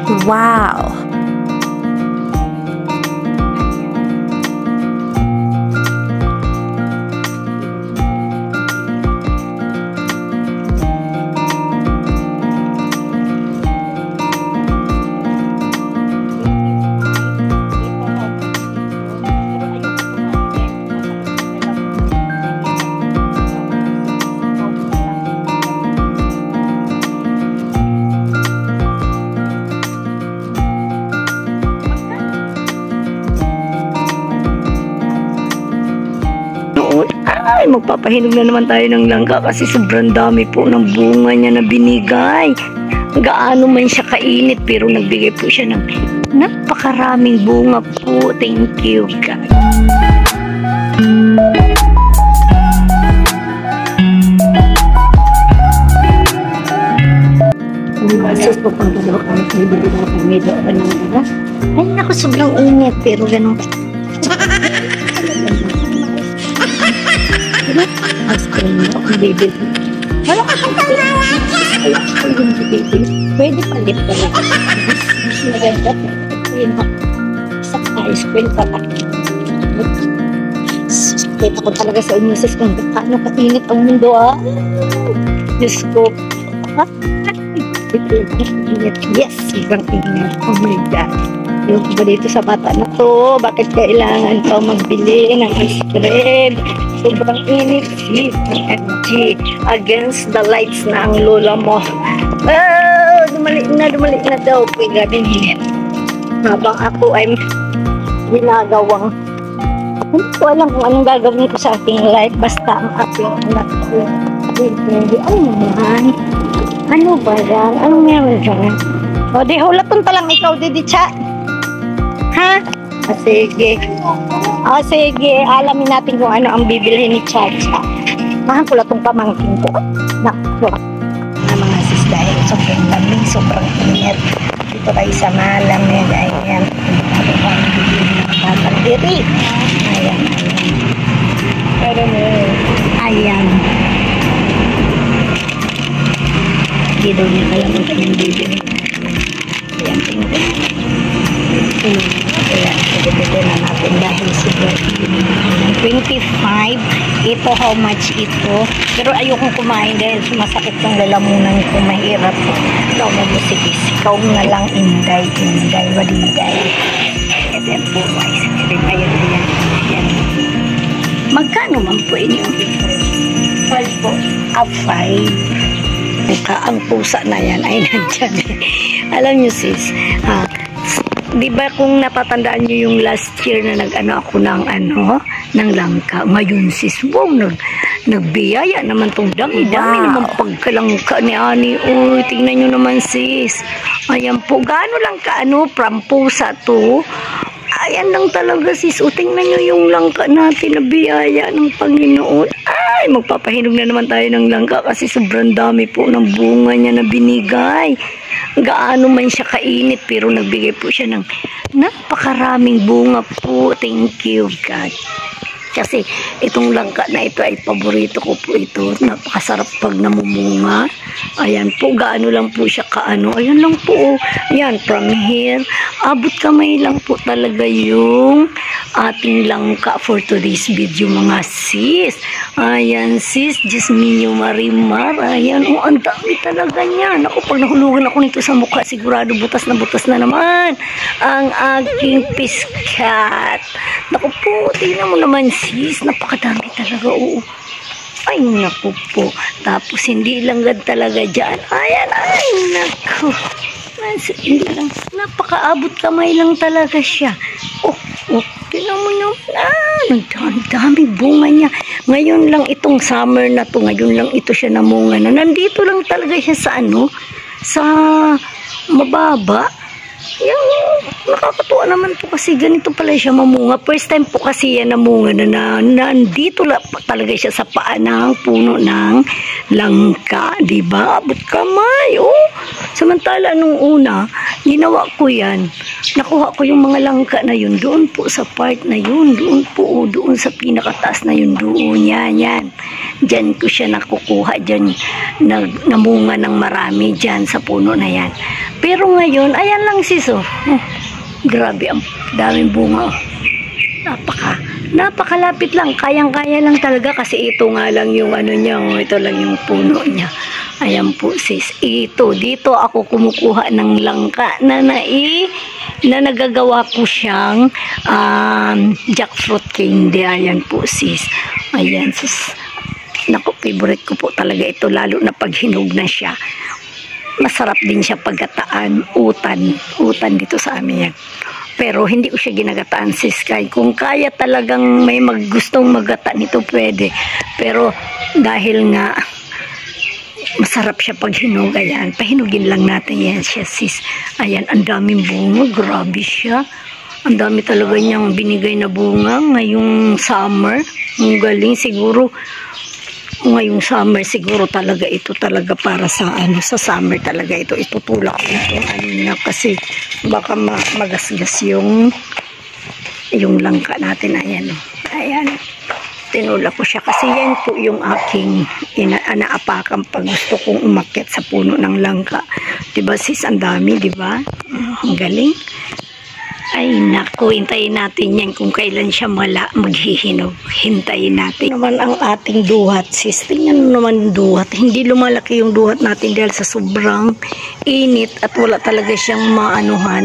Wow! Ay, magpapahinog na naman tayo ng langka kasi sobrang dami po ng bunga niya na binigay. Gaano man siya kainit pero nagbigay po siya ng napakaraming bunga po. Thank you, God. Ay, naku, sobrang init pero ganun. Baby. Wala ka kang pwede palit ka lang. Mas maganda. Isang ice cream pa lang. Kita ko talaga sa inyo sis kung paano kainit ang mundo Diyos ko. Yes, sobrang init. Oh my God. Yung ba dito sa bata na to, bakit kailangan pa magbili ng ice cream? Sobrang init, sis, ng energy against the lights na ang lola mo. Dumalik na daw. Kaya gabing init. Habang ako ay ginagawang hindi ko alam kung anong gagawin ko sa aking life. Basta ang aking anak ko. Ano naman? Ano ba yan? Anong meron dyan? O, di hulaton talang ikaw, Didicha. Ha? Sige. Sige. Alamin natin kung ano ang bibilhin ni Chacha. Mahal ko lang itong pamangkin ko. Naku. Mga sis dahil sobrang lamig, sobrang init. Dito tayo sa malamig. Ayan. Tatandiri. Ayan. Ayan. Dito niya alam ang kanyang bibilhin. Ayan. Kaya ito na natin dahil siguro 25. Ito how much ito, pero ayokong kumain dahil masakit ng lalamunan ko, mahirap ikaw mo musikis, ikaw na lang inday wadiday. Ayan po guys, ayan. Magkano man po inyo? 5 po. 5. Ang pusa na yan ay nandyan. Alam nyo sis, di ba kung natatandaan nyo yung last year na nag-ano ako ng ng langka, ngayon sis, wow, nagbiyaya naman tong dami-dami naman pagkalangka ni Ani. Uy, tingnan nyo naman sis, ayan po, gaano lang prampusa to, ayan lang talaga sis. O, tingnan nyo yung langka natin na biyaya ng Panginoon. Ay, magpapahinog na naman tayo ng langka kasi sobrang dami po ng bunga niya na binigay. Gaano man siya kainit pero nagbigay po siya ng napakaraming bunga po. Thank you, God. Kasi itong langka na ito ay paborito ko po ito. Napakasarap pag namumunga. Ayan po, gaano lang po siya kaano. Ayan lang po. Ayan, from here, abot kamay lang po talaga yung ating langka for today's video mga sis. Ayan sis, Jasmine Marimar. Ayan, oh, ang dami talaga niyan. Ako, pag nahulugan ako nito sa mukha, sigurado butas na naman ang aking piskat. Naku po, tingnan mo naman sis, napakadami talaga. Oo. Ay, naku po. Tapos hindi lang talaga dyan. Ayan, ay, naku. Hindi lang, napakaabot kamay lang talaga siya. Oh, tingnan mo naman. Ang dami bunga niya. Ngayon lang itong summer na to, ngayon lang ito siya namunga na. Nandito lang talaga siya sa sa mababa. Yung nakakatuwa naman po kasi ganito pala siya mamunga. First time po kasi yan namunga na nandito talaga siya sa paa ng puno ng langka, diba? Abot kamay, oh. Samantala nung una, ginawa ko yan. Nakuha ko yung mga langka na yun doon po sa part na yun. Doon po, doon sa pinakataas na yun. Doon, yan. Diyan ko siya nakukuha. Diyan, namunga ng marami dyan sa puno na yan. Pero ngayon, ayan lang sis, oh. Grabe, ang daming bunga, oh. Napakalapit lang. Kayang-kaya lang talaga kasi ito nga lang yung ano niya, oh. Ito lang yung puno niya. Ayan po sis, dito ako kumukuha ng langka na nagagawa ko siyang jackfruit candy. Ayan po sis, ayan sis, naku, favorite ko po talaga ito, lalo na pag hinog na siya. Masarap din siya paggataan, utan dito sa amin yan. Pero hindi ko siya ginagataan sis, kung kaya talagang may gustong maggata nito pwede, pero dahil nga masarap siya pag hinog, ayan, pahinugin lang natin yan siya sis. Ayan, ang daming bunga, grabe siya. Ang dami talaga niyang binigay na bunga ngayong summer. Ang galing, siguro ngayong summer siguro talaga ito talaga para sa sa summer talaga ito. Itutulak ko ito niya kasi baka magasgas yung langka natin. Ayan, ayan. Tinulak ko siya kasi yan po yung aking inaapakan pag gusto kong umakyat sa puno ng langka. Diba sis, ang dami, diba? Ang galing. Ay naku, hintayin natin yan kung kailan siya maghihinog. Hintayin natin. Naman ang ating duhat sis. Tingnan naman duhat. Hindi lumalaki yung duhat natin dahil sa sobrang init at wala talaga siyang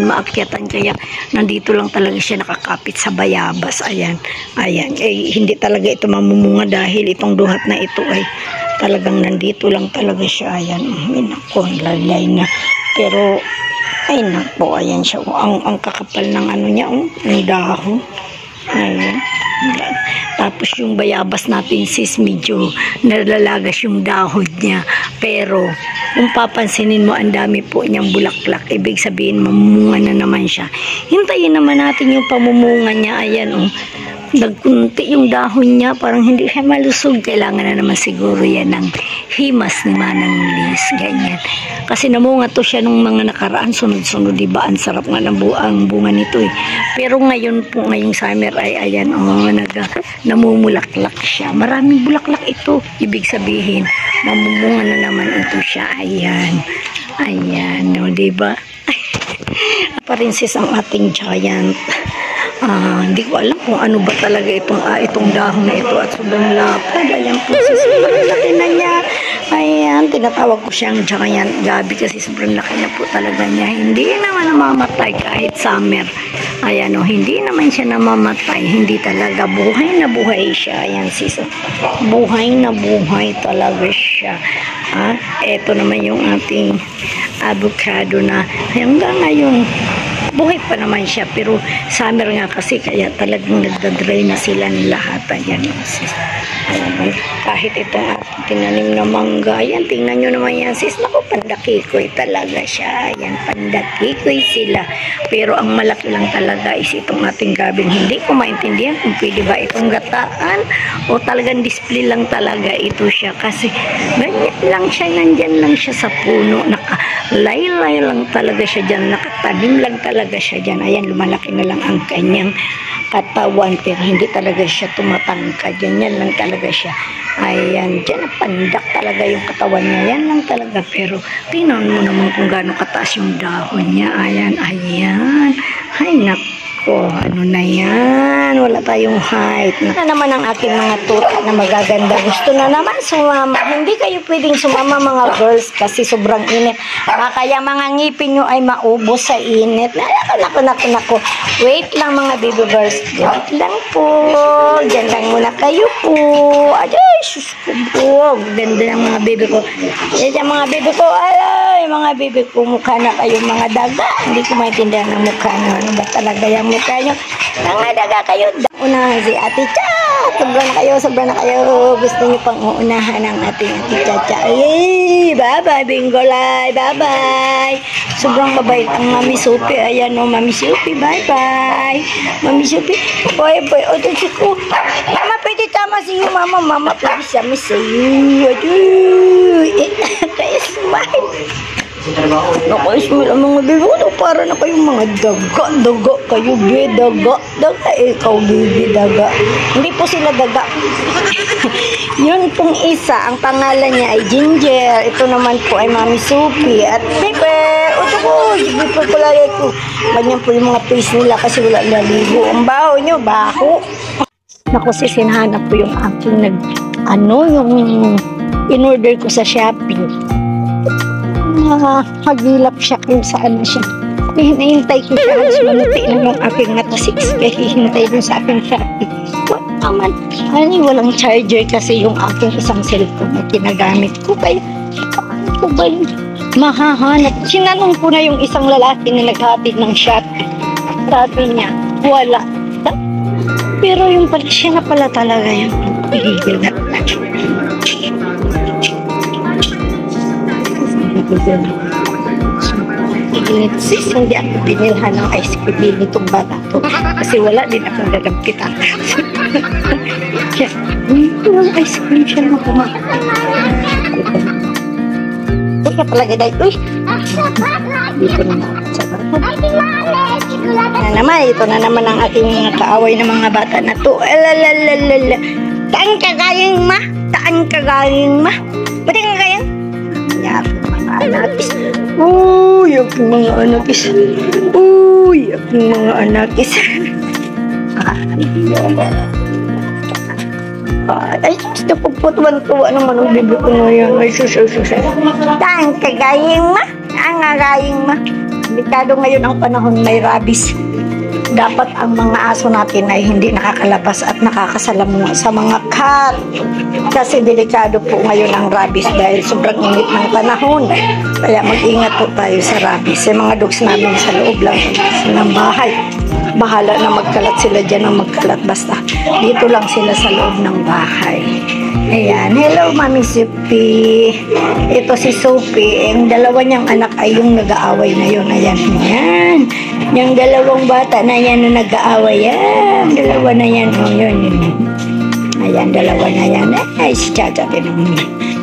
maakyatan. Kaya nandito lang talaga siya nakakapit sa bayabas. Ayan. Ayan. Hindi talaga ito mamumunga dahil itong duhat na ito ay talagang nandito lang talaga siya. Ayan. Ay naku, lalay na. Pero ay nako, ayan siya. Ang kakapal ng niya, ang dahon. Ayan. Tapos yung bayabas natin sis, medyo nalalagas yung dahon niya. Pero kung papansinin mo, ang dami po niyang bulaklak. Ibig sabihin, mamumunga na naman siya. Hintayin naman natin yung pamumunga niya. Ayan, oh. Nagkunti yung dahon niya, parang hindi siya malusog. Kailangan na naman siguro yan ng himas ni Manang Liz, ganyan. Kasi namunga to siya nung mga nakaraan, sunod-sunod, diba? Ang sarap nga ng ang bunga nito eh. Pero ngayon po, ngayong summer ay ayan, namumulaklak siya. Maraming bulaklak ito. Ibig sabihin, mamumunga na naman ito siya. Ayan. Ayan, no, diba? Parinsis ang ating giant. Hindi ko alam kung ano ba talaga itong dahon na ito at sobrang lapad. Ayan po, sobrang laki na niya. Ayan, tinatawag ko siyang giant gabi kasi sobrang laki na po talaga niya. Hindi naman namamatay kahit summer. Ayan, hindi naman siya namamatay. Hindi talaga, buhay na buhay siya. Ayan sis, buhay na buhay talaga siya. Ito naman yung ating avocado na hanggang ngayon buhay pa naman siya, pero summer nga kasi kaya talagang nagdadry na sila ng lahat. Ayan, sis. Ayan, kahit itong ating tinanim na mangga, ayan, tingnan nyo naman yan sis, naku, pandakikoy talaga siya. Ayan, pandakikoy sila, pero ang malaki lang talaga is itong ating gabing. Hindi ko maintindihan kung pwede ba itong gataan o talagang display lang talaga ito siya, kasi ganyan lang siya, nandyan lang siya sa puno, nakalaylay lang talaga siya dyan, nakatanim lang talaga siya dyan. Ayan, lumalaki na lang ang kanyang katawan, pero hindi talaga siya tumatangkad. Yan lang talaga siya. Ayan, dyan pandak talaga yung katawan niya. Yan lang talaga, pero tingnan mo naman kung gaano kataas yung dahon niya. Ayan, ayan. Ay, nako, ano na yan? Wala tayong height. Na naman ang aking mga tuta na magaganda. Gusto na naman sumama. Hindi kayo pwedeng sumama mga girls kasi sobrang init. Kaya mga ngipin nyo ay maubos sa init. Naku. Wait lang mga baby girls. Wait lang po. Diyan lang muna kayo po. Ay, sus ko po. Ganda ng mga baby ko. Diyan mga baby ko. Ay, mga baby ko. Mukha na kayo mga daga. Hindi ko maintindihan ng mukha nyo. Ano ba talaga yung mukha nyo? Mga daga kayo. Unahan si Ate Cha. Sobra na kayo. Gusto niyo pang uunahan ang ating Ate Cha. Ay, bye-bye, Bingolay. Bye-bye. Sobrang mabait ang Mami Sophie. Ayan o, Mami Sophie. Bye-bye. Mami Sophie. Boy. O, ito ko. Mama, pwede tama sa iyo, Mama. Mama, pwede sama sa iyo. Aduh. Kaya smile. Naka-smell ang mga baby. Ano, para na kayong mga daga. Daga kayo, be. Daga. Daga. Ikaw, baby, daga. Hindi po sila daga. Yun pong isa, ang pangalan niya ay Ginger. Ito naman po ay Mami Sophie. At Pepe. Ito ko. Hindi po kulay ko. Ganyan po yung mga face nila kasi wala naligo. Ang baho nyo, baho. Naku, sinahanap ko yung aking yung in-order ko sa Shopee. Hagilap siya kung saan na siya. Hinahintay ko siya. Halos maluti na yung aking nata 6K. Hihintay dun sa aking Shopee. Naman, walang charger kasi yung aking isang cellphone na kinagamit ko. Kaya, paano ko ba yun mahahanap? Sinanong ko na yung isang lalaki na naghatid ng Shopee. Sabi niya, wala. Pero yung pala, siya na pala talaga yung pigil na. Sis, hindi ako binilhan ng ice cream nitong bata to. Kasi wala din akong gagampitan. Yung ice cream siya na kumakain. Ito ka talaga dahil. Uy! Dito naman ako sa bata. Ito na naman ang ating mga kaaway ng mga bata na to. Alalalala. Taan ka gayang ma? Taan ka gayang ma? Pati ka gayang? Yan, mga anakis. Uy, aking mga anakis. Uy, aking mga anakis. Ay, gusto ko po tuwan-tuwa naman ang bibig ko na yan. Ay, susa. Taan ka gayang ma? Taan ka gayang ma? Delikado ngayon ang panahon, may rabies. Dapat ang mga aso natin ay hindi nakakalabas at nakakasalamuha sa mga cat. Kasi delikado po ngayon ang rabies dahil sobrang init ng panahon. Kaya mag-ingat po tayo sa rabies. Yung mga dogs namin sa loob lang ng bahay. Bahala na magkalat sila dyan ang magkalat. Basta dito lang sila sa loob ng bahay. Ayan. Hello, Mami Sophie. Ito si Sophie. Ang dalawa niyang anak ay yung nag-aaway na yun. Ayan. Ayan. Yung dalawang bata na yan na nag-aaway. Ayan. Dalawa na yan. O, yun. Ayan. Dalawa na yan. Ay, si Chacha din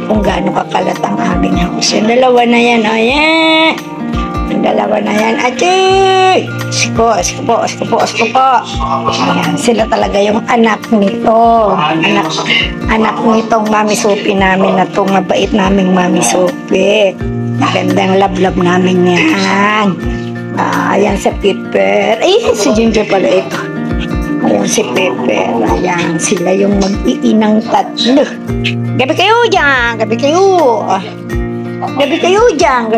kung gaano kakalat ang aming house. Yung dalawa na yan. O, ayan. Yung dalawa na yan. Ati! Sko po. Ayan, sila talaga yung anak nito. Anak nitong Mami Sophie namin na itong mabait naming Mami Sophie. Magandang love namin yan. Ayan si Pepper. Ay, si Ginger pala ito. Ayan si Pepper. Ayan, sila yung mag-iinang tatlo. Gabi kayo dyan. Gabi kayo dyan.